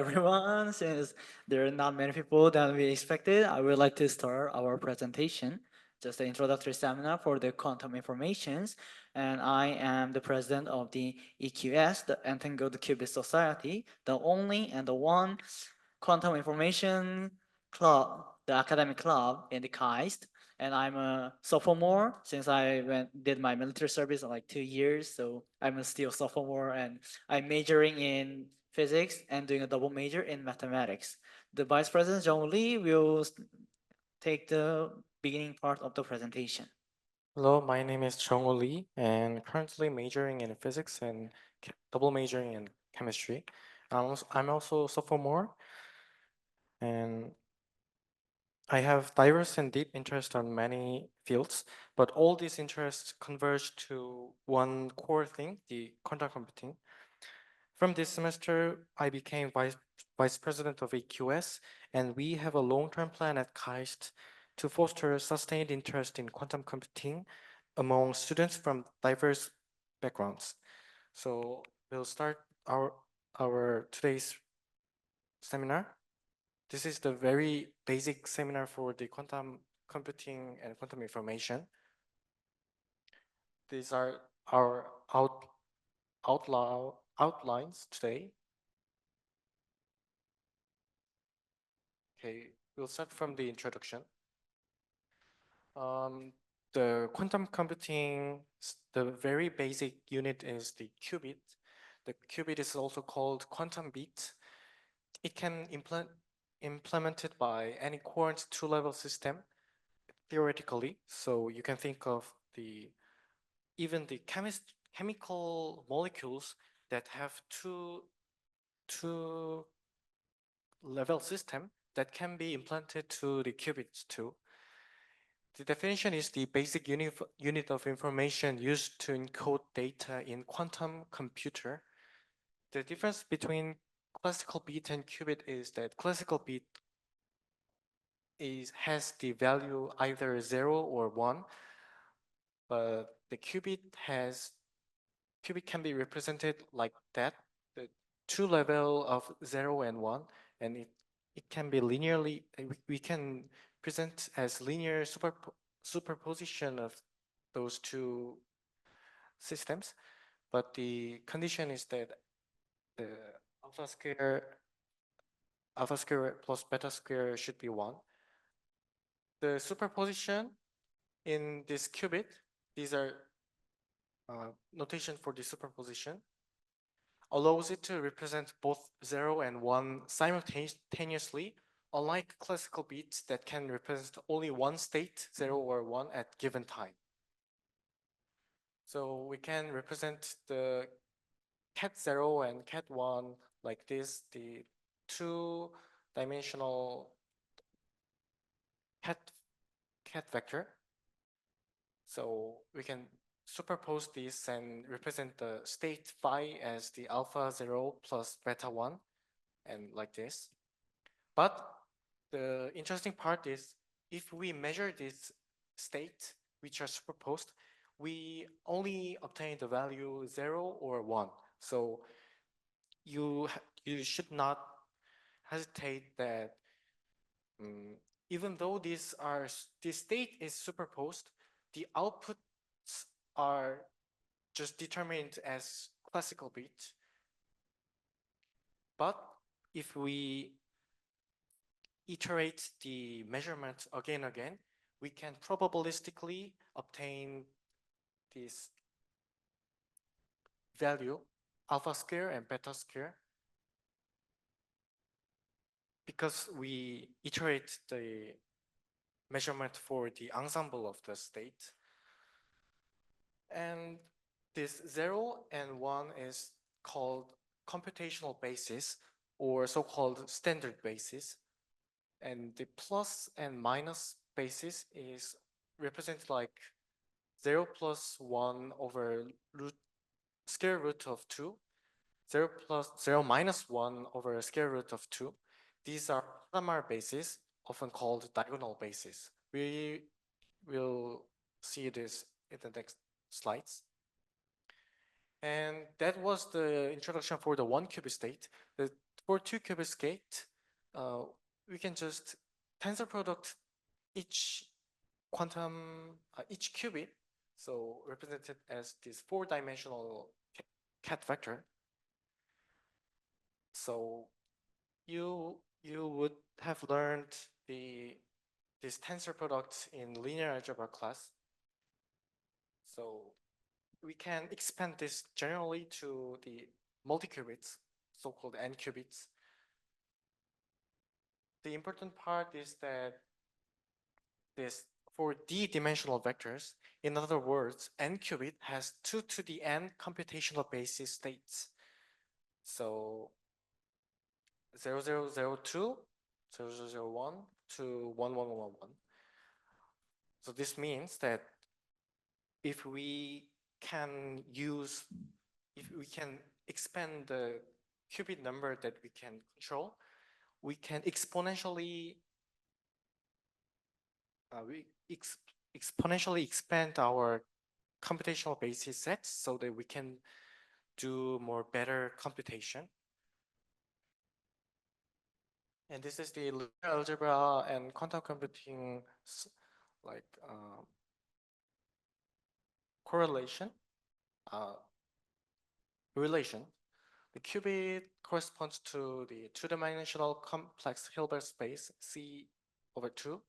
everyone. Since there are not many people than we expected, I would like to start our presentation, just the introductory seminar for the quantum informations. And I am the president of the EQS, the Entangled Qubit Society, the only and the one quantum information club, the academic club in the KAIST. And I'm a sophomore since I did my military service in like 2 years. So I'm still sophomore and I'm majoring in physics and doing a double major in mathematics. The Vice President John Lee will take the beginning part of the presentation. Hello, my name is Chong Lee, and currently majoring in physics and double majoring in chemistry. I'm also sophomore, and I have diverse and deep interest on many fields, but all these interests converge to one core thing, the quantum computing. From this semester, I became vice president of EQS, and we have a long-term plan at KAIST to foster sustained interest in quantum computing among students from diverse backgrounds. So we'll start our today's seminar. This is the very basic seminar for the quantum computing and quantum information. These are our outlines today. Okay, we'll start from the introduction. The quantum computing, the very basic unit is the qubit. The qubit is also called quantum bit. It can implemented by any current two-level system theoretically. So you can think of even the chemical molecules that have two level system that can be implanted to the qubits too. The definition is the basic unit of information used to encode data in quantum computer. The difference between classical bit and qubit is that classical bit has the value either 0 or 1, but the qubit can be represented like that, the two level of 0 and 1, and it can be linearly, we can present as linear superposition of those two systems, but the condition is that the alpha square plus beta square should be 1. The superposition in this qubit, these are notation for the superposition, allows it to represent both 0 and 1 simultaneously, unlike classical bits that can represent only one state, 0 or 1, at given time. So we can represent the cat 0 and cat 1 like this, the two-dimensional cat vector. So we can superpose this and represent the state phi as the alpha 0 plus beta 1, and like this. But the interesting part is if we measure this state, which are superposed, we only obtain the value 0 or 1. So you should not hesitate that even though this state is superposed, the outputs are just determined as classical bit. But if we iterate the measurement again, we can probabilistically obtain this value, alpha square and beta square, because we iterate the measurement for the ensemble of the state. And this 0 and 1 is called computational basis, or so-called standard basis. And the plus and minus basis is represented like 0 plus 1 over square root of 2, 0 minus 1 over square root of 2. These are Hadamard bases, often called diagonal bases. We will see this in the next slides. And that was the introduction for the one qubit state. for two qubit gate, we can just tensor product each quantum, each qubit, so represented as this four-dimensional cat vector. So you would have learned this tensor product in linear algebra class. So we can expand this generally to the multi-qubits, so-called n qubits. The important part is that this for d-dimensional vectors, in other words, n qubit has 2 to the n computational basis states. So 0002, 0001 to 1111. So this means that if we can use, if we can expand the qubit number that we can control, we can exponentially exponentially expand our computational basis sets so that we can do more better computation. And this is the linear algebra and quantum computing like correlation relation. The qubit corresponds to the two-dimensional complex Hilbert space C over 2.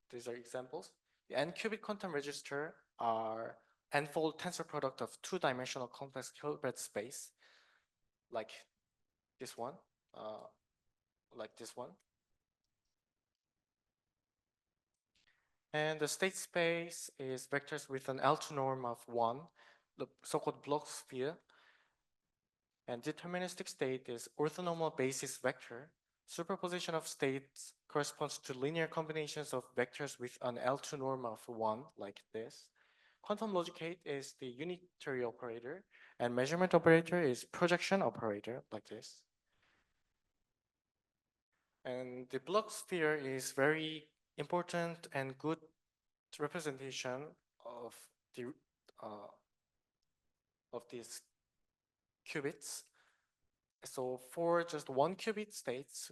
These are examples. The n-qubit quantum register are n-fold tensor product of two-dimensional complex Hilbert space, like this one, like this one. And the state space is vectors with an L2 norm of 1, the so-called block sphere. And deterministic state is orthonormal basis vector. Superposition of states corresponds to linear combinations of vectors with an L2 norm of 1, like this. Quantum logic gate is the unitary operator, and measurement operator is projection operator, like this. And the block sphere is very important and good representation of the of these qubits. So for just one qubit states,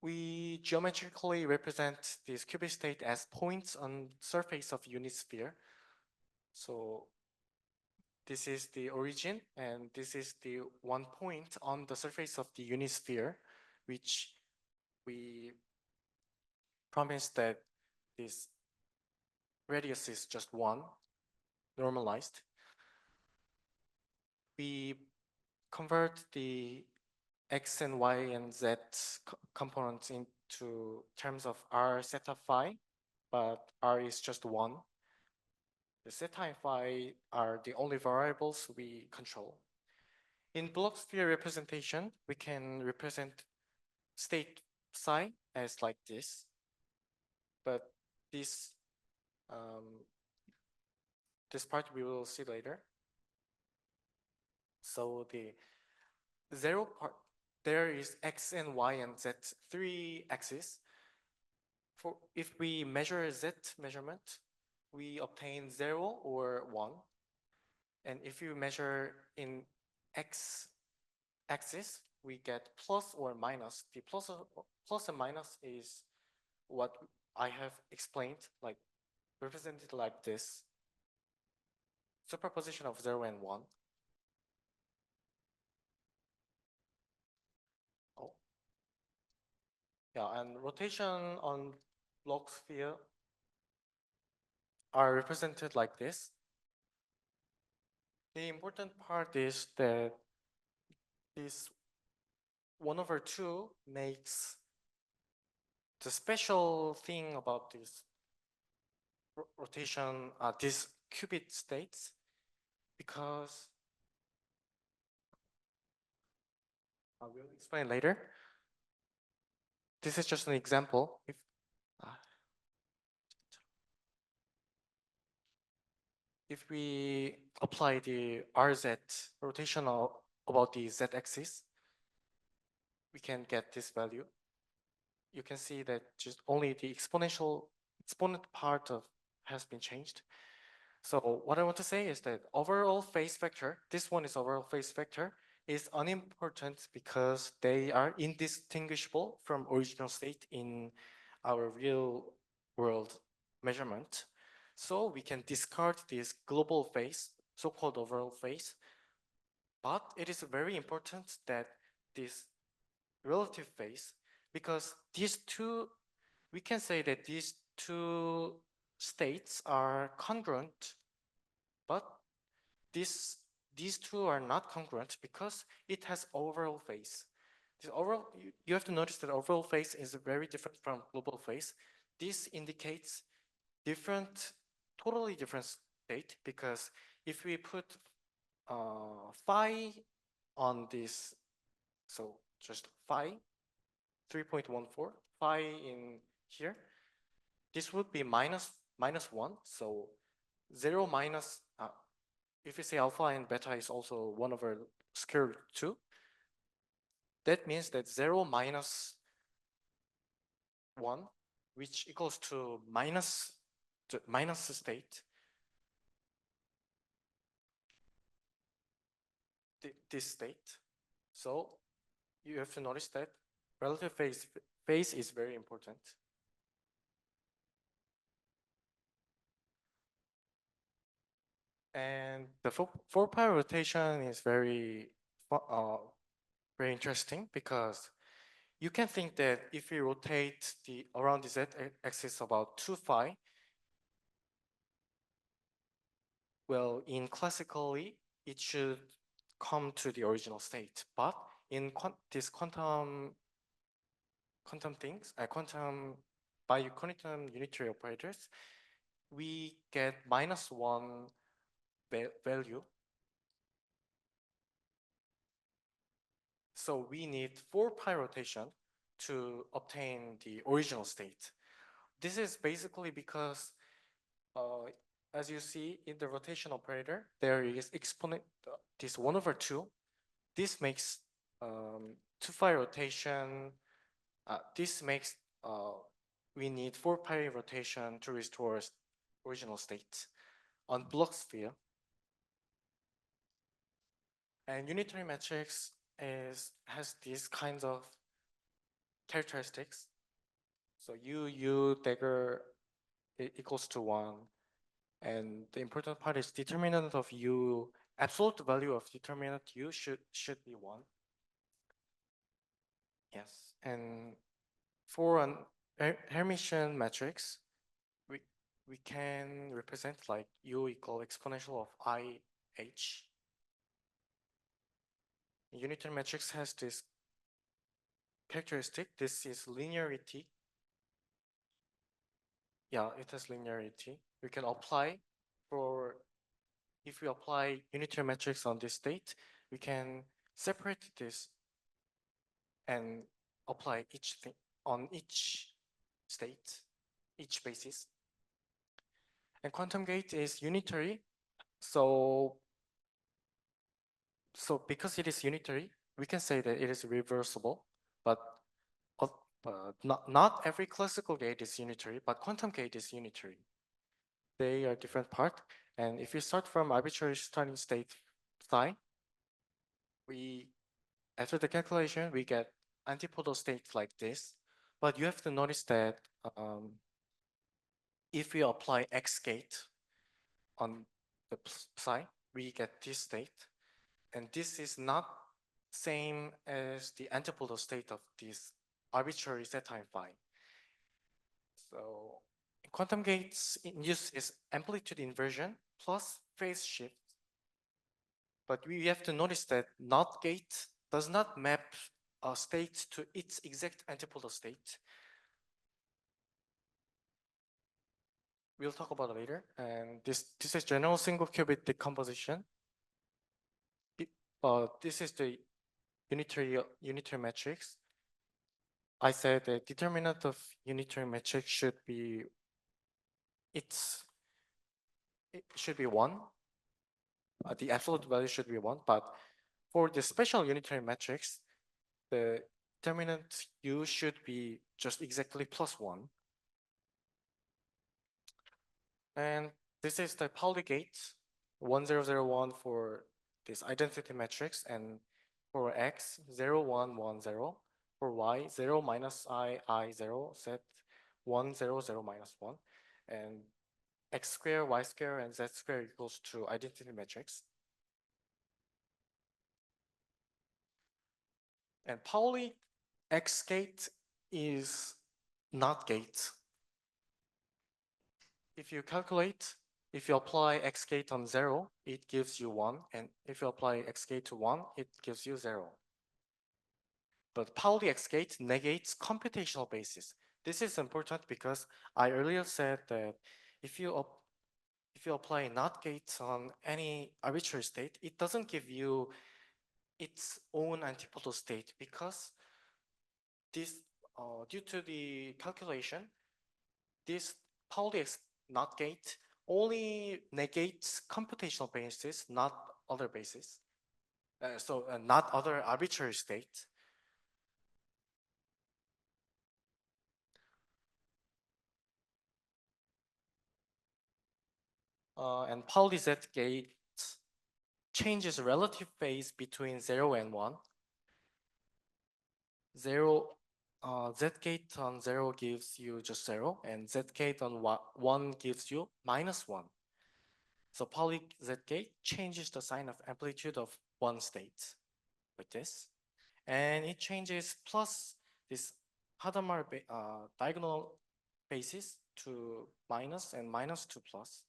we geometrically represent this qubit state as points on surface of unit sphere. So this is the origin, and this is the one point on the surface of the unit sphere, which we promise that this radius is just 1, normalized. We convert the x and y and z components into terms of r zeta phi, but r is just 1. The zeta and phi are the only variables we control. In block sphere representation, we can represent state psi as like this, but this this part we will see later. So the 0 part, there is x and y and z, 3 axes. For if we measure z measurement, we obtain 0 or 1. And if you measure in x axis, we get plus or minus. The plus and minus is what I have explained, like represented like this. Superposition of 0 and 1. Oh. Yeah, and rotation on block sphere are represented like this. The important part is that this 1/2 makes the special thing about this rotation, these qubit states, because I will explain later. This is just an example. If we apply the RZ rotational about the z-axis, we can get this value. You can see that just only the exponent part of has been changed. So what I want to say is that overall phase vector, this one is overall phase vector, is unimportant because they are indistinguishable from original state in our real world measurement. So we can discard this global phase, so-called overall phase, but it is very important that this relative phase, because these two, we can say that these two states are congruent, but this these two are not congruent because it has overall phase. This overall, you have to notice that overall phase is very different from global phase. This indicates different, totally different state, because if we put phi on this, so just phi 3.14, phi in here, this would be minus 1. So 0 minus, if you say alpha and beta is also 1 over square root 2, that means that 0 minus 1, which equals to minus state, this state. So you have to notice that relative phase is very important. And the 4-pi rotation is very interesting, because you can think that if we rotate around the z-axis about 2 phi, well, in classically, it should come to the original state. But in this quantum things, by quantum unitary operators, we get -1 value. So we need 4-pi rotation to obtain the original state. This is basically because, as you see in the rotation operator, there is exponent, this 1 over 2. This makes 2-pi rotation. This makes we need 4-pi rotation to restore original state on Bloch sphere. And unitary matrix has these kinds of characteristics. So U dagger equals to 1. And the important part is determinant of U, absolute value of determinant U should be 1. Yes. And for an Hermitian matrix, we can represent like U equal exponential of IH. Unitary matrix has this characteristic. This is linearity. Yeah, it has linearity. We can apply if we apply unitary matrix on this state, we can separate this and apply each thing on each state, each basis. And quantum gate is unitary. So because it is unitary, we can say that it is reversible, but not every classical gate is unitary, but quantum gate is unitary. They are different part. And if you start from arbitrary starting state psi, after the calculation, we get antipodal states like this. But you have to notice that if we apply X gate on the psi, we get this state. And this is not same as the antipodal state of this arbitrary set time phi. So quantum gates use is amplitude inversion plus phase shift. But we have to notice that NOT gate does not map a state to its exact antipodal state. We'll talk about it later. And this is general single qubit decomposition. This is the unitary matrix. I said the determinant of unitary matrix should be it should be 1. The absolute value should be 1, but for the special unitary matrix, the determinant U should be just exactly +1. And this is the Pauli gate 1001 for this identity matrix, and For x, 0, 1, 1, 0. For y, 0, minus I, 0, z, 1, 0, 0, minus 1. And x squared, y squared, and z squared equals to identity matrix. And Pauli x gate is not gate. If you calculate, if you apply x gate on 0, it gives you 1. And if you apply x gate to 1, it gives you 0. But Pauli x gate negates computational basis. This is important because I earlier said that if you apply not gates on any arbitrary state, it doesn't give you its own antipodal state because this, due to the calculation, this Pauli X not gate only negates computational basis, not other basis. So not other arbitrary state. And Pauli Z gate changes relative phase between 0 and 1. 0, Z gate on 0 gives you just 0, and Z gate on 1 gives you minus 1. So Pauli Z gate changes the sign of amplitude of one state, like this. And it changes plus this Hadamard diagonal basis to minus and minus to plus.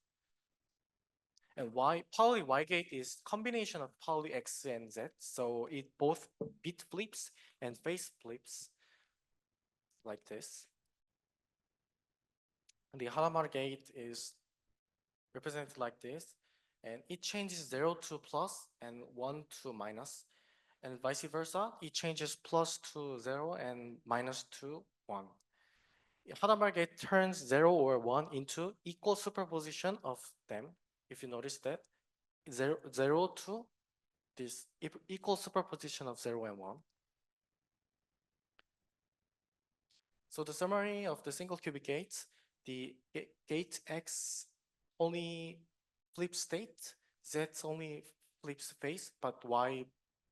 And Pauli Y gate is combination of Pauli X and Z, so it both bit flips and phase flips like this. And the Hadamard gate is represented like this, and it changes 0 to plus and 1 to minus, and vice versa. It changes plus to 0 and minus to 1. Hadamard gate turns 0 or 1 into equal superposition of them. If you notice that, 0 to this equal superposition of 0 and 1. So the summary of the single qubit gates, the gate X only flips state, Z only flips phase, but Y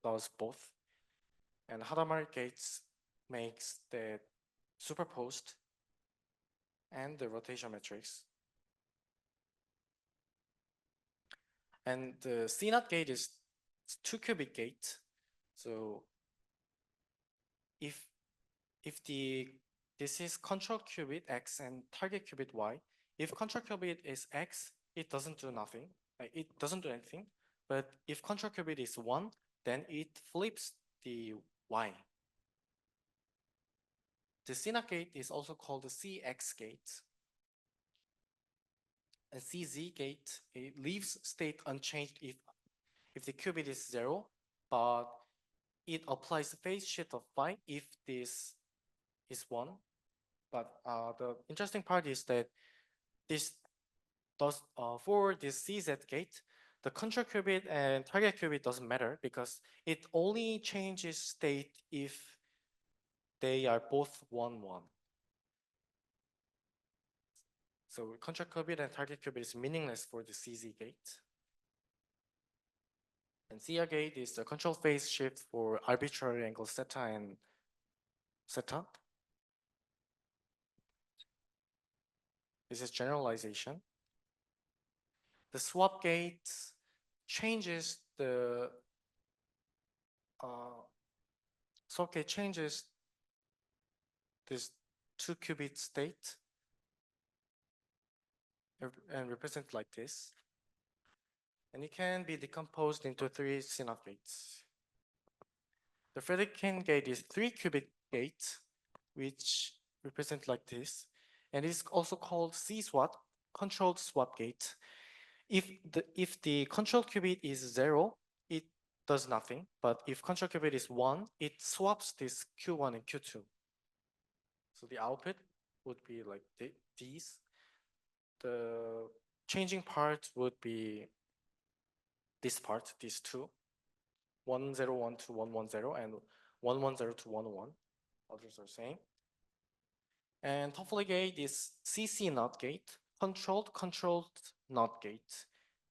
does both. And Hadamard gates makes the superposed and the rotation matrix. And the CNOT gate is 2-qubit gate. So if this is control qubit X and target qubit Y, if control qubit is X, it doesn't do nothing. It doesn't do anything. But if control qubit is 1, then it flips the Y. The CNOT gate is also called the CX gate. And CZ gate, it leaves state unchanged if the qubit is 0, but it applies phase shift of phi if this is 1. But the interesting part is that this does for this CZ gate, the control qubit and target qubit doesn't matter because it only changes state if they are both 1, 1. So control qubit and target qubit is meaningless for the CZ gate. And CR gate is the control phase shift for arbitrary angles theta and theta. This is generalization. The swap gate changes the swap gate changes this 2-qubit state and represent like this. And it can be decomposed into 3 CNOT gates. The Frederick-King gate is 3-qubit gate, which represent like this, and it's also called C-swap, controlled swap gate. If the control qubit is 0, it does nothing. But if control qubit is 1, it swaps this Q1 and Q2. So the output would be like these. The changing part would be this part, these two, 101 to 110 and 110 to 101. Others are saying. And Toffoli gate is CC NOT gate, controlled NOT gate,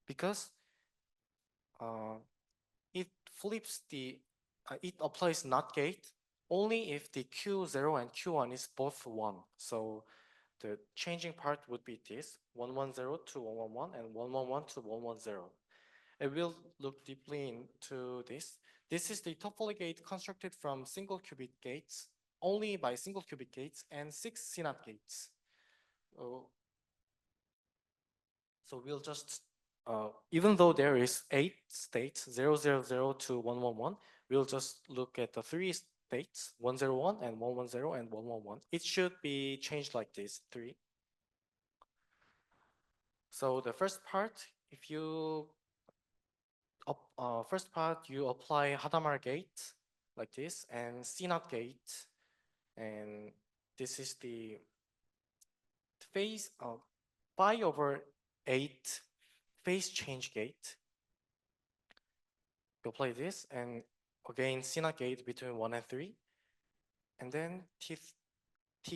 because it flips the it applies NOT gate only if the Q0 and Q1 is both 1. So the changing part would be this 110 to 111 and 111 to 110. I will look deeply into this. This is the topoly gate constructed from single qubit gates, only by single qubit gates and 6 CNOT gates. Oh, so we'll just, even though there is 8 states, 000 to 111, we'll just look at the 3 states, 101 and 110 and 111. It should be changed like this, 3. So the first part, if you first part, you apply Hadamard gate like this and CNOT gate, and this is the phase of pi over 8 phase change gate. You apply this and again CNOT gate between 1 and 3, and then T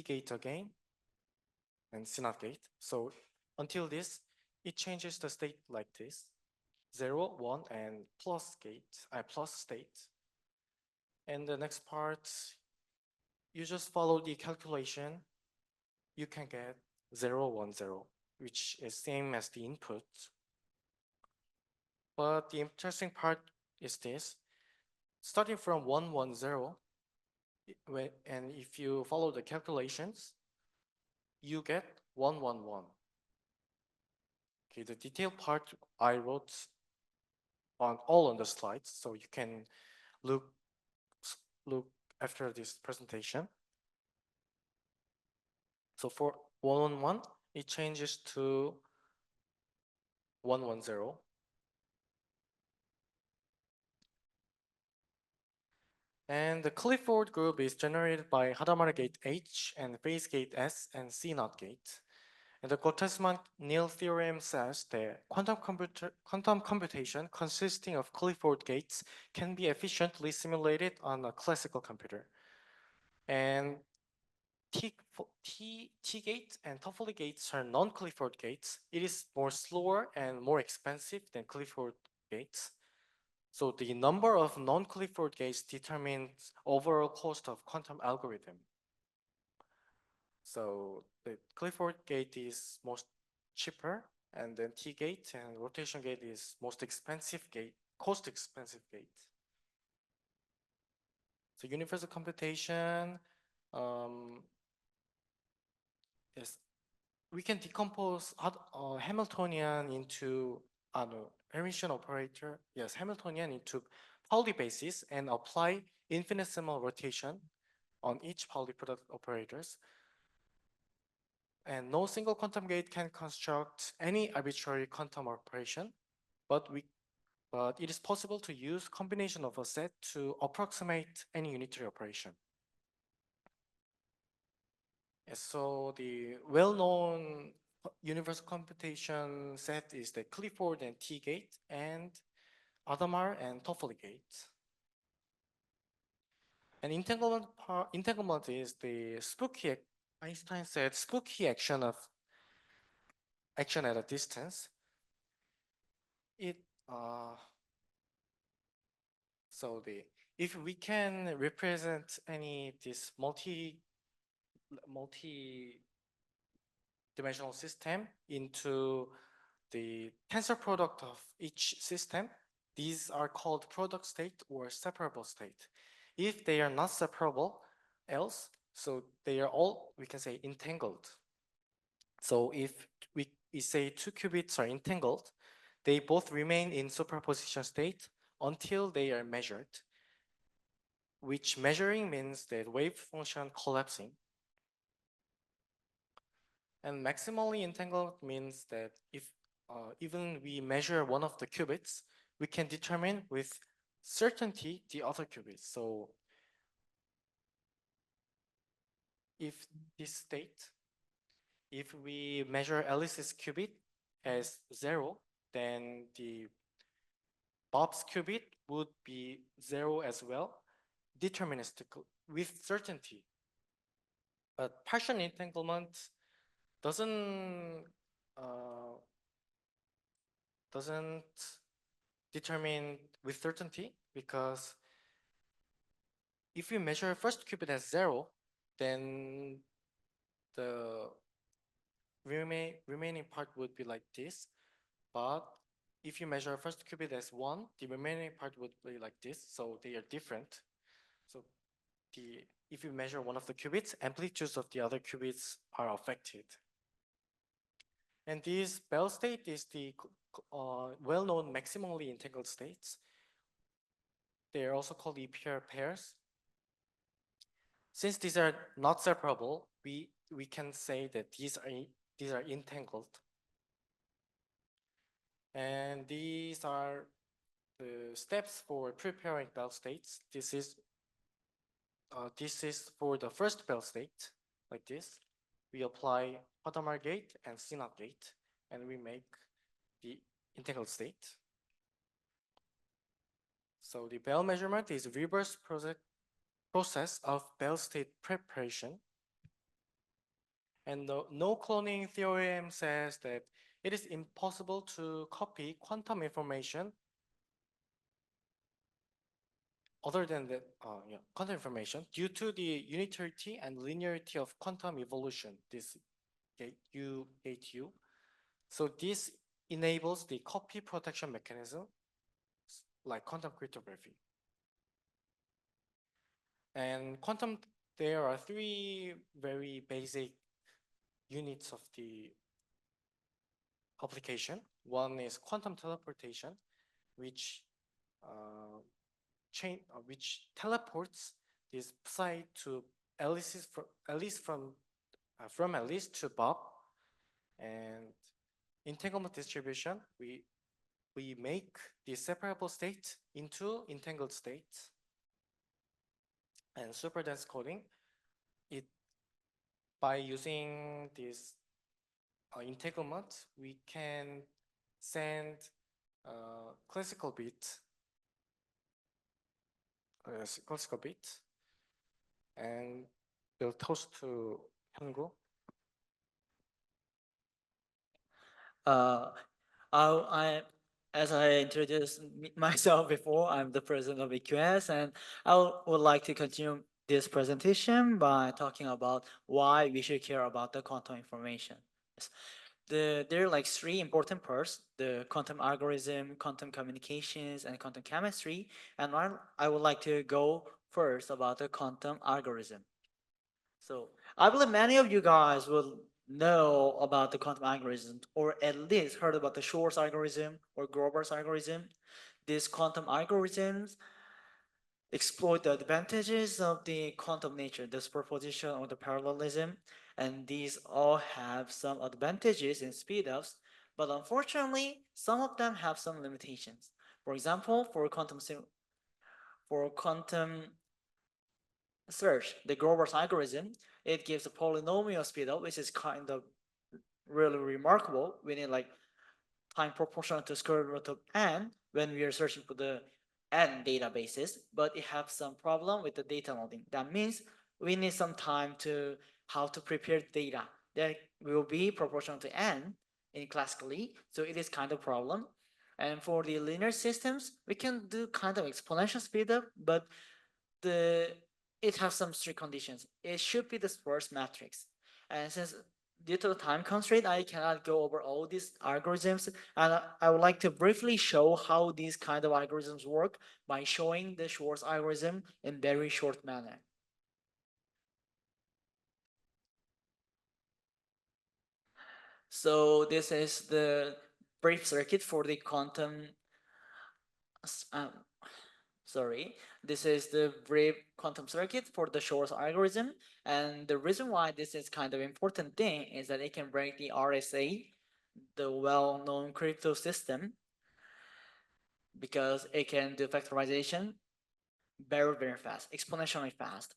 gate again and CNOT gate. So until this, it changes the state like this. 0, 1, and plus gate, plus state. And the next part, you just follow the calculation. You can get 0, 1, 0, which is same as the input. But the interesting part is this. Starting from 1, 1, 0, and if you follow the calculations, you get 1, 1, 1. Okay, the detailed part I wrote all on the slides, so you can look after this presentation. So for 111, it changes to 110. And the Clifford group is generated by Hadamard gate H and phase gate S and CNOT gate. And the Gottesman-Neal theorem says that quantum computation consisting of Clifford gates can be efficiently simulated on a classical computer. And T gate and Toffoli gates are non-Clifford gates. It is more slower and more expensive than Clifford gates. So the number of non-Clifford gates determines overall cost of quantum algorithm. So the Clifford gate is most cheaper, and then T gate and rotation gate is most expensive gate, cost expensive gate. So universal computation, yes, we can decompose Hamiltonian into Hermitian operator, yes, Hamiltonian into Pauli basis and apply infinitesimal rotation on each Pauli product operators. And no single quantum gate can construct any arbitrary quantum operation, but it is possible to use combination of a set to approximate any unitary operation. So the well-known universal computation set is the Clifford and T gate and Hadamard and Toffoli gate. And entanglement is the spooky, Einstein said, spooky action at a distance. If we can represent this multi-dimensional system into the tensor product of each system, these are called product state or separable state. If they are not separable, else, so they are all, we can say, entangled. So if we say 2 qubits are entangled, they both remain in superposition state until they are measured, which measuring means that wave function collapsing. And maximally entangled means that if even we measure one of the qubits, we can determine with certainty the other qubits. So if this state, if we measure Alice's qubit as 0, then the Bob's qubit would be 0 as well, deterministically, with certainty. But partial entanglement doesn't determine with certainty because if we measure first qubit as 0, then the remaining part would be like this. But if you measure first qubit as 1, the remaining part would be like this. So they are different. So if you measure one of the qubits, amplitudes of the other qubits are affected. And this Bell state is the well-known maximally entangled states. They are also called EPR pairs. Since these are not separable, we can say that these are entangled. And these are the steps for preparing Bell states. This is for the first Bell state, like this. We apply Hadamard gate and CNOT gate, and we make the entangled state. So the Bell measurement is reverse process of Bell state preparation. And the no cloning theorem says that it is impossible to copy quantum information other than the quantum information due to the unitarity and linearity of quantum evolution, this gate U. So this enables the copy protection mechanism like quantum cryptography. And quantum, there are three very basic units of the application. One is quantum teleportation, which which teleports this psi to Alice from Alice to Bob. And entanglement distribution, we make the separable state into entangled states. And superdense coding, it by using this entanglement, we can send classical bit and will toast to Hyungu. Uh, as I introduced myself before, I'm the president of EQS, and would like to continue this presentation by talking about why we should care about the quantum information. Yes. There are like three important parts: the quantum algorithm, quantum communications, and quantum chemistry. And I would like to go first about the quantum algorithm. So I believe many of you guys will know about the quantum algorithm, or at least heard about the Shor's algorithm or Grover's algorithm. These quantum algorithms exploit the advantages of the quantum nature, the superposition or the parallelism, and these all have some advantages in speedups, but unfortunately, some of them have some limitations. For example, for quantum search, the Grover's algorithm, it gives a polynomial speedup, which is kind of really remarkable. We need like time proportional to square root of n when we are searching for the n databases, but it has some problem with the data loading. That means we need some time to how to prepare data that will be proportional to n in classically, so it is kind of problem. And for the linear systems, we can do kind of exponential speedup, but the it has some strict conditions. It should be the sparse matrix. And since due to the time constraint, I cannot go over all these algorithms. And I would like to briefly show how these kind of algorithms work by showing the Schwartz algorithm in very short manner. So this is the brief circuit for the quantum um, sorry, this is the brief quantum circuit for the Shor's algorithm. And the reason why this is kind of important thing is that it can break the RSA, the well-known crypto system, because it can do factorization very, very fast, exponentially fast.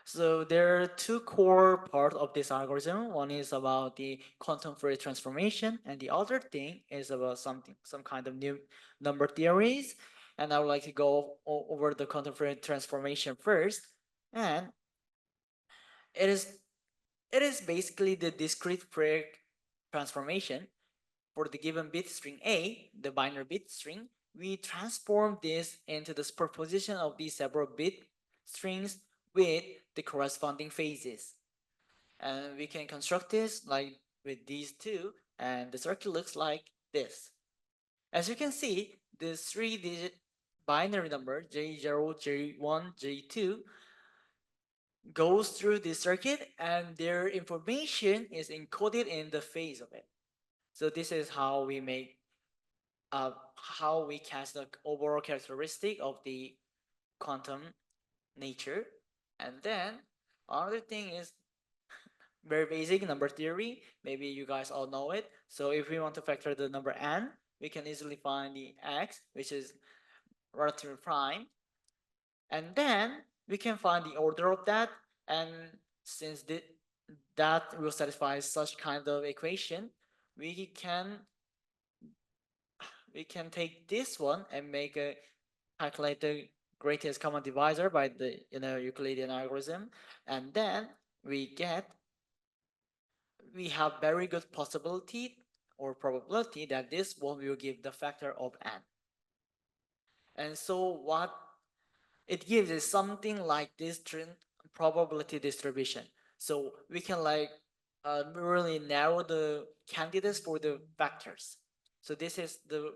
So there are two core parts of this algorithm. One is about the quantum Fourier transformation, and the other thing is about some kind of new number theories. And I would like to go over the quantum Fourier transformation first. And it is basically the discrete Fourier transformation for the given bit string A, the binary bit string, we transform this into the superposition of these several bit strings with the corresponding phases. And we can construct this like with these two, and the circuit looks like this. As you can see, this 3-digit binary number J0, J1, J2 goes through this circuit, and their information is encoded in the phase of it. So this is how we make how we cast the overall characteristic of the quantum nature. And then another thing is very basic number theory. Maybe you guys all know it. So if we want to factor the number n, we can easily find the x, which is relative prime, and then we can find the order of that. And since that will satisfy such kind of equation, we can we can take this one and make a calculate the greatest common divisor by the Euclidean algorithm, and then we have very good possibility or probability that this one will give the factor of n. And so what it gives is something like this probability distribution. So we can like really narrow the candidates for the vectors. So this is the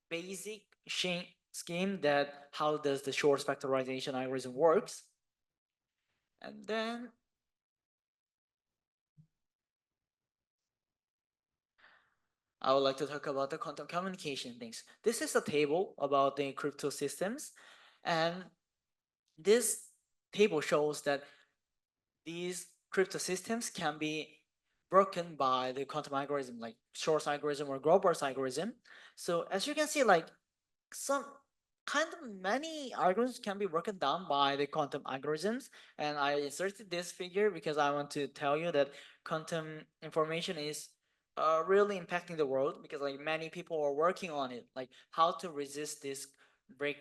basic scheme that how does the Shor's factorization algorithm works. And then I would like to talk about the quantum communication things. This is a table about the crypto systems, and this table shows that these crypto systems can be broken by the quantum algorithm, like Shor's algorithm or Grover's algorithm. So as you can see, like some kind of many algorithms can be broken down by the quantum algorithms, and I inserted this figure because I want to tell you that quantum information is really impacting the world, because like many people are working on it, like how to resist these break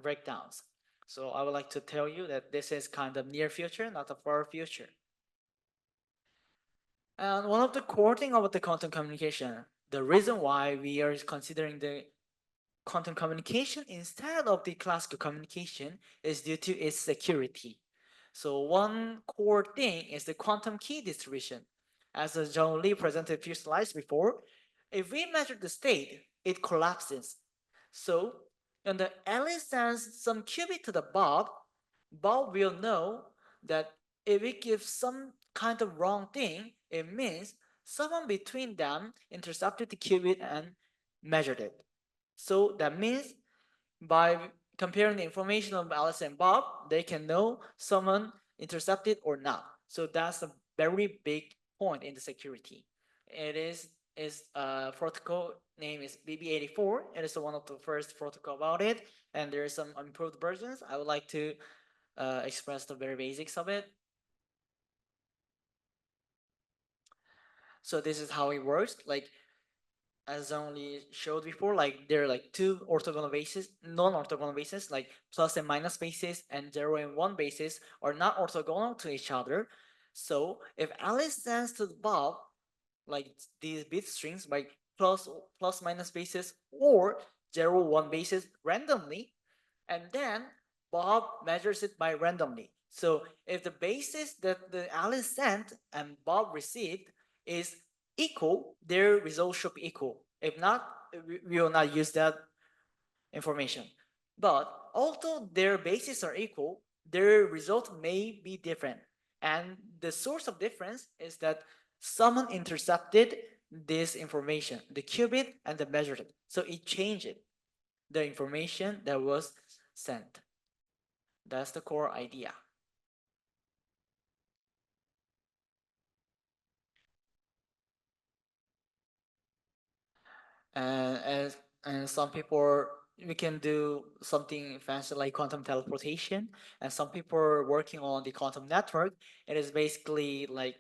breakdowns. So I would like to tell you that this is kind of near future, not a far future. And one of the core thing about the quantum communication, the reason why we are considering the quantum communication instead of the classical communication is due to its security. So one core thing is the quantum key distribution. As John Lee presented a few slides before, if we measure the state, it collapses. So when the Alice sends some qubit to the Bob, Bob will know that if we give some kind of wrong thing, it means someone between them intercepted the qubit and measured it. So that means by comparing the information of Alice and Bob, they can know someone intercepted or not. So that's a very big point in the security. It is protocol name is BB84. It is one of the first protocol about it, and there are some improved versions. I would like to express the very basics of it. So this is how it works. Like as I only showed before, like there are like two orthogonal bases, non-orthogonal bases, like plus and minus bases and 0 and 1 bases are not orthogonal to each other. So if Alice sends to Bob like these bit strings by plus minus bases or 0 1 bases randomly, and then Bob measures it by randomly. So if the basis that the Alice sent and Bob received is equal, their result should be equal. If not, we will not use that information. But although their bases are equal, their result may be different. And the source of difference is that someone intercepted this information, the qubit, and they measured it. So it changed the information that was sent. That's the core idea. And and some people we can do something fancy like quantum teleportation, and some people are working on the quantum network. It is basically like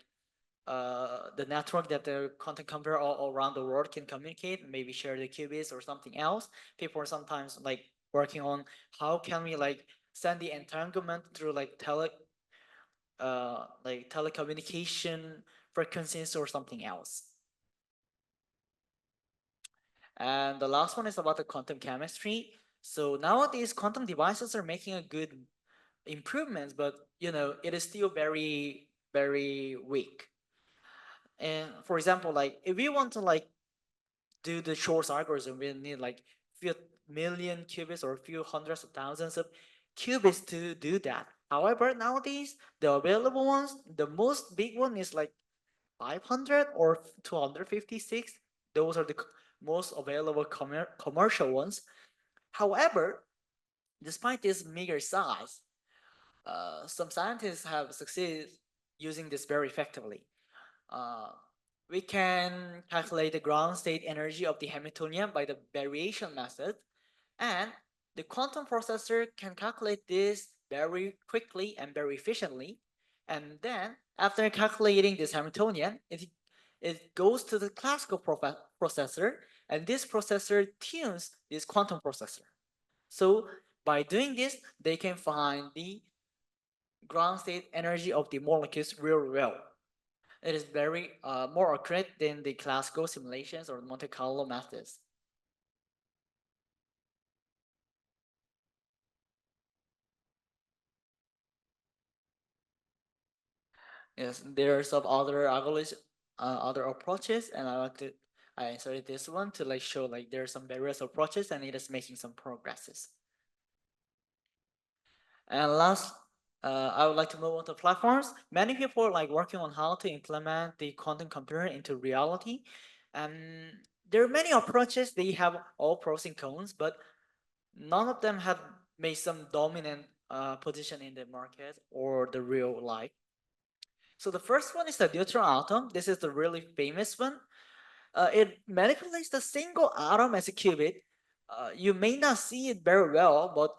the network that the quantum computer all around the world can communicate, maybe share the qubits or something else. People are sometimes like working on how can we like send the entanglement through like telecommunication frequencies or something else. And the last one is about the quantum chemistry. So nowadays, quantum devices are making a good improvements, but it is still very, very weak. And for example, like if we want to like do the Shor's algorithm, we need like few million qubits or a few hundreds of thousands of qubits to do that. However, nowadays the available ones, the most big one is like 500 or 256. Those are the most available commercial ones. However, despite this meager size, some scientists have succeeded using this very effectively. Uh, we can calculate the ground state energy of the Hamiltonian by the variation method, and the quantum processor can calculate this very quickly and very efficiently. And then, after calculating this Hamiltonian, it goes to the classical processor, and this processor tunes this quantum processor. So, by doing this, they can find the ground state energy of the molecules real well. It is very more accurate than the classical simulations or Monte Carlo methods. Yes, there are some other algorithms, other approaches, and I inserted this one to like show like there are some various approaches and it is making some progresses. And last, I would like to move on to platforms. Many people are like working on how to implement the quantum computer into reality. And there are many approaches. They have all pros and cons, but none of them have made some dominant position in the market or the real life. So the first one is the neutral atom. This is the really famous one. It manipulates the single atom as a qubit. You may not see it very well, but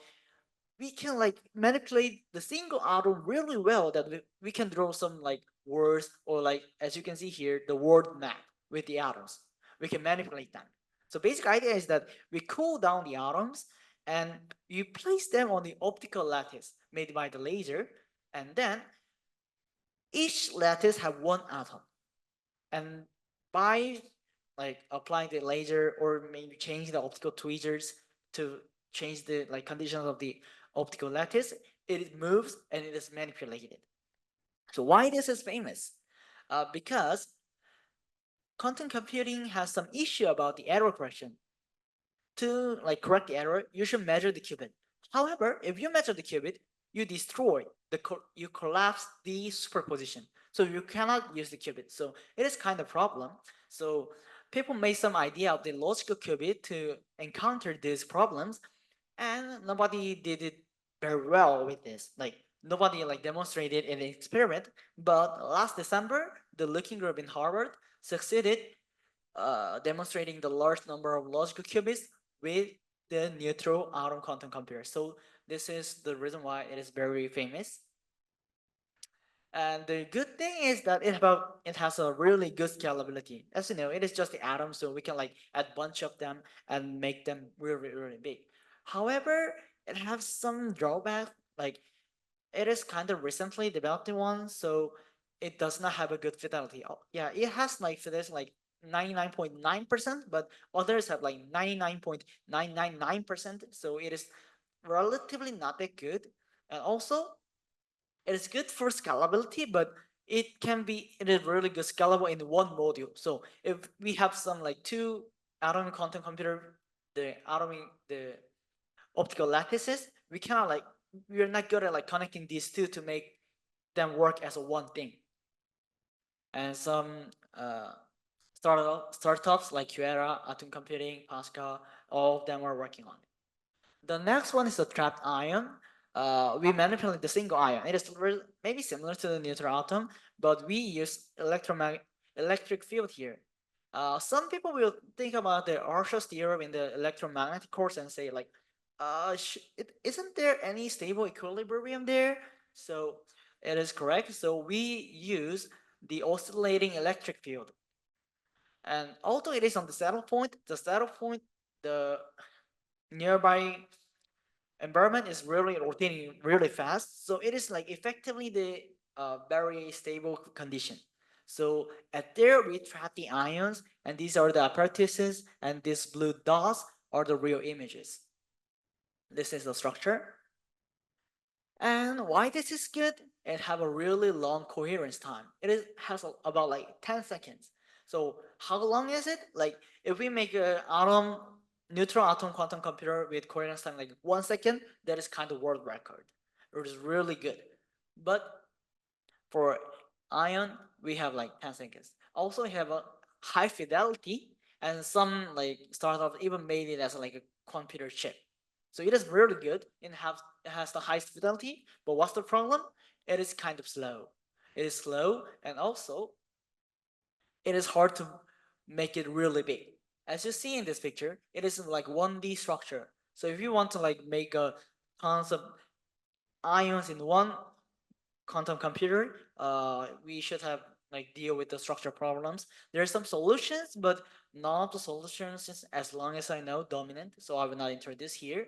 we can like manipulate the single atom really well that we can draw some like words or like as you can see here the word map with the atoms. We can manipulate them. So basic idea is that we cool down the atoms and you place them on the optical lattice made by the laser, and then each lattice have one atom, and by like applying the laser or maybe changing the optical tweezers to change the like conditions of the optical lattice, it moves and it is manipulated. So why this is famous? Because quantum computing has some issue about the error correction. To like correct the error, you should measure the qubit. However, if you measure the qubit, you destroy you collapse the superposition. So you cannot use the qubit. So it is kind of problem. So people made some idea of the logical qubit to encounter these problems, and nobody did it very well with this. Like nobody like demonstrated in an experiment. But last December, the Looking Group in Harvard succeeded demonstrating the large number of logical qubits with the neutral atom quantum computer. So this is the reason why it is very famous. And the good thing is that it has a really good scalability. As you know, it is just the atoms, so we can like add bunch of them and make them really really big. However, it has some drawback. Like it is kind of recently developed one, so it does not have a good fidelity. Yeah, it has like fidelity like 99.9%, but others have like 99.999%. So it is relatively not that good. And also, it is good for scalability, but it is really good scalable in one module. So if we have some like two atomic quantum computer, the optical lattices, we're not good at like connecting these two to make them work as a one thing. And some uh, startups like QERA, Atom Computing, Pascal, all of them are working on it. The next one is the trapped ion. We manipulate the single ion. It is maybe similar to the neutral atom, but we use electric field here. Some people will think about the Arsh's theorem in the electromagnetic course and say like, isn't there any stable equilibrium there? So it is correct. So we use the oscillating electric field. And although it is on the saddle point, the nearby environment is really rotating really fast. So it is like effectively the very stable condition. So at there we trap the ions, and these are the apparatuses, and these blue dots are the real images. This is the structure. And why this is good? It have a really long coherence time. Has about like 10 seconds. So how long is it? Like if we make a neutral atom quantum computer with coherence time like 1 second, that is kind of world record. It is really good. But for ion, we have like 10 seconds. Also, we have a high fidelity, and some like startups even made it as like a computer chip. So it is really good. It has the highest fidelity, but what's the problem? It is kind of slow. It is slow, and also it is hard to make it really big. As you see in this picture, it is like 1D structure. So if you want to like make a tons of ions in one quantum computer, we should have like deal with the structure problems. There are some solutions, but none of the solutions is, as long as I know, dominant. So I will not introduce here.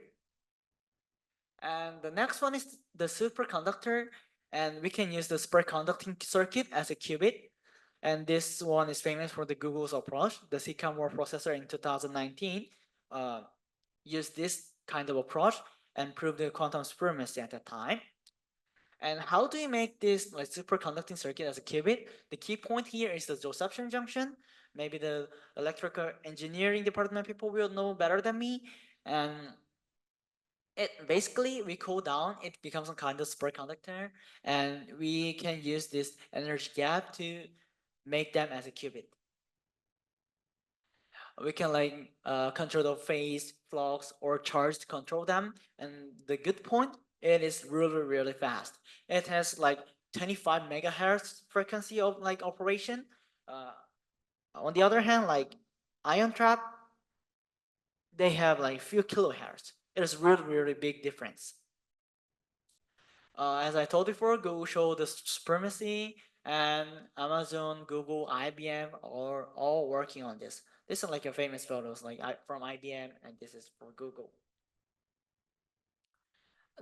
And the next one is the superconductor, and we can use the superconducting circuit as a qubit. And this one is famous for the Google's approach. The Sycamore processor in 2019 uh, used this kind of approach and proved the quantum supremacy at that time. And how do you make this like superconducting circuit as a qubit? The key point here is the Josephson junction. Maybe the electrical engineering department people will know better than me. And it basically we cool down, it becomes a kind of superconductor, and we can use this energy gap to make them as a qubit. We can like control the phase, flux, or charge to control them. And the good point, it is really fast. It has like 25 megahertz frequency of like operation. Uh, on the other hand, like ion trap, they have like few kilohertz. It is really big difference. As I told before, Google showed the supremacy, and Amazon, Google, IBM are all working on this. This is like a famous photos, like from IBM, and this is for Google.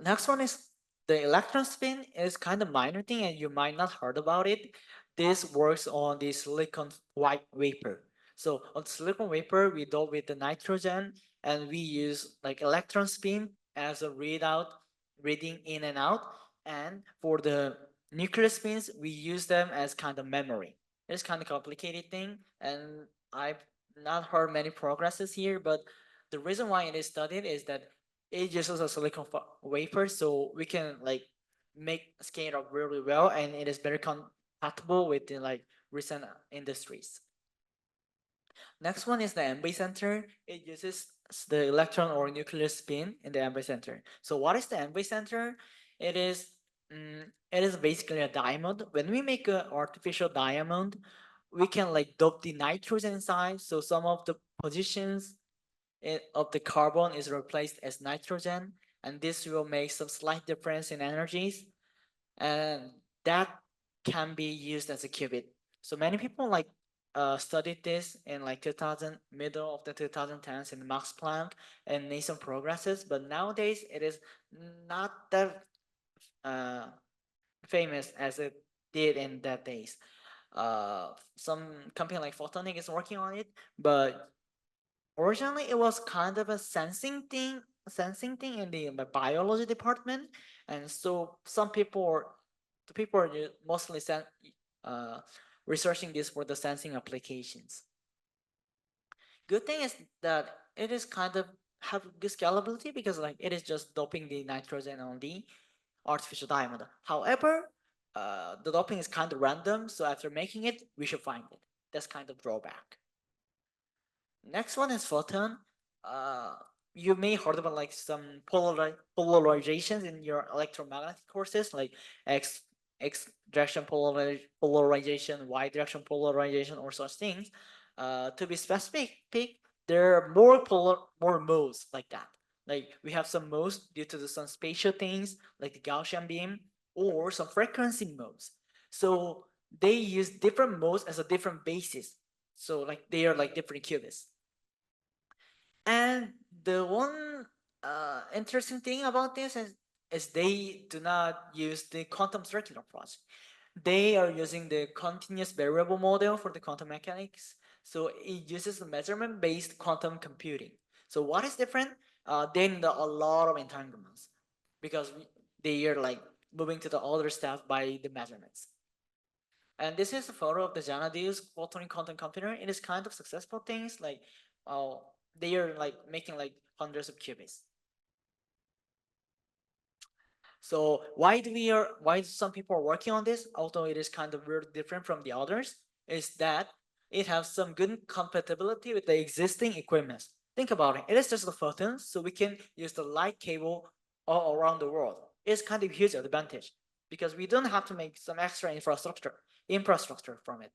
Next one is the electron spin. Is kind of minor thing, and you might not heard about it. This works on the silicon white vapor. So on silicon vapor, we dope with the nitrogen, and we use like electron spin as a reading in and out. And for the nuclear spins, we use them as kind of memory. It's kind of complicated thing, and I've not heard many progresses here, but the reason why it is studied is that it uses a silicon wafer, so we can like make scale up really well, and it is very compatible with the like recent industries. Next one is the MB center. It uses the electron or nuclear spin in the MB center. So what is the MB center? It is it is basically a diamond. When we make an artificial diamond, we can like dope the nitrogen inside. So some of the positions of the carbon is replaced as nitrogen, and this will make some slight difference in energies, and that can be used as a qubit. So many people like studied this in like 2000, middle of the 2010s in Max Planck and made some progresses, but nowadays it is not that uh, famous as it did in that days. Some company like Photonic is working on it, but originally it was kind of a sensing thing in the biology department, and so the people are mostly uh, researching this for the sensing applications. Good thing is that it is kind of have good scalability because like it is just doping the nitrogen on the artificial diamond. However, the doping is kind of random, so after making it, we should find it. That's kind of drawback. Next one is photon. Uh, you may heard about like some polarizations in your electromagnetic courses, like X X direction polarization, Y direction polarization, or such things. To be specific, there are more modes like that. Like we have some modes due to some spatial things, like the Gaussian beam, or some frequency modes. So they use different modes as a different basis. So like they are like different qubits. And the one interesting thing about this is they do not use the quantum circular approach. They are using the continuous variable model for the quantum mechanics. So it uses the measurement-based quantum computing. So what is different? They need a lot of entanglements because they are like moving to the other stuff by the measurements. And this is a photo of the Xanadu's photonic quantum computer. It is kind of successful things like uh, they are like making like hundreds of qubits. So why some people are working on this, although it is kind of very different from the others, is that it has some good compatibility with the existing equipment. Think about it. It is just the photons, so we can use the light cable all around the world. It's kind of huge advantage because we don't have to make some extra infrastructure from it.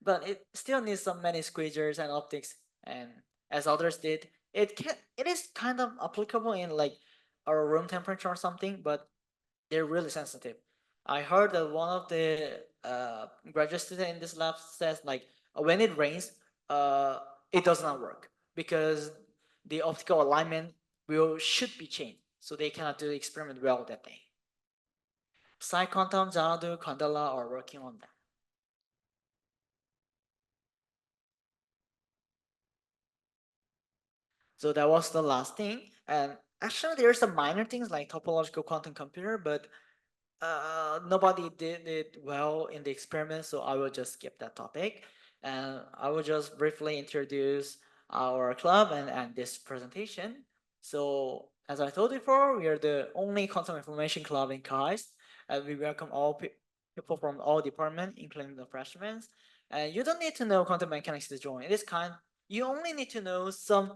But it still needs some many squeezers and optics, and as others did, it is kind of applicable in like our room temperature or something, but they're really sensitive. I heard that one of the graduate student in this lab says like when it rains, uh, it does not work because the optical alignment will should be changed, so they cannot do the experiment well that day. PsiQuantum, Xanadu, Candela are working on that. So that was the last thing. And actually, there's some minor things like topological quantum computer, but nobody did it well in the experiment, so I will just skip that topic. And I will just briefly introduce our club and this presentation. So, as I told you before, we are the only quantum information club in KAIST, and we welcome all people from all departments, including the freshmen. And you don't need to know quantum mechanics to join. It is you only need to know some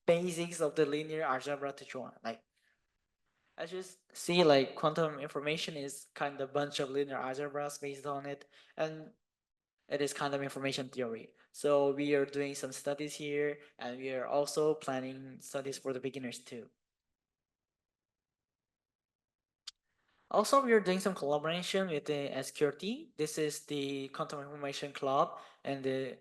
basics of the linear algebra to join. Like I just see like quantum information is kind of a bunch of linear algebras based on it, and it is kind of information theory. So we are doing some studies here, and we are also planning studies for the beginners too. Also, we are doing some collaboration with the SQRT. This is the Quantum Information Club and the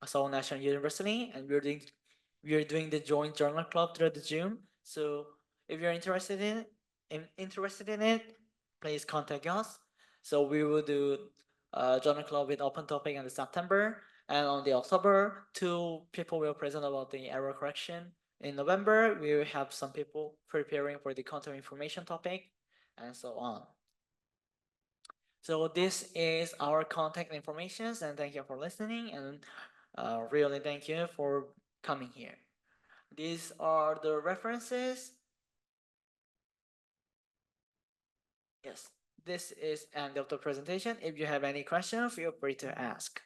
Seoul National University, and we're doing the joint journal club through the Zoom. So if you're interested in it, please contact us. So we will do a journal club with open topic in the September, and on the October, two people will present about the error correction. In November, we will have some people preparing for the quantum information topic, and so on. So this is our contact information, and thank you for listening, and really thank you for coming here. These are the references. Yes, this is end of the presentation. If you have any question, feel free to ask.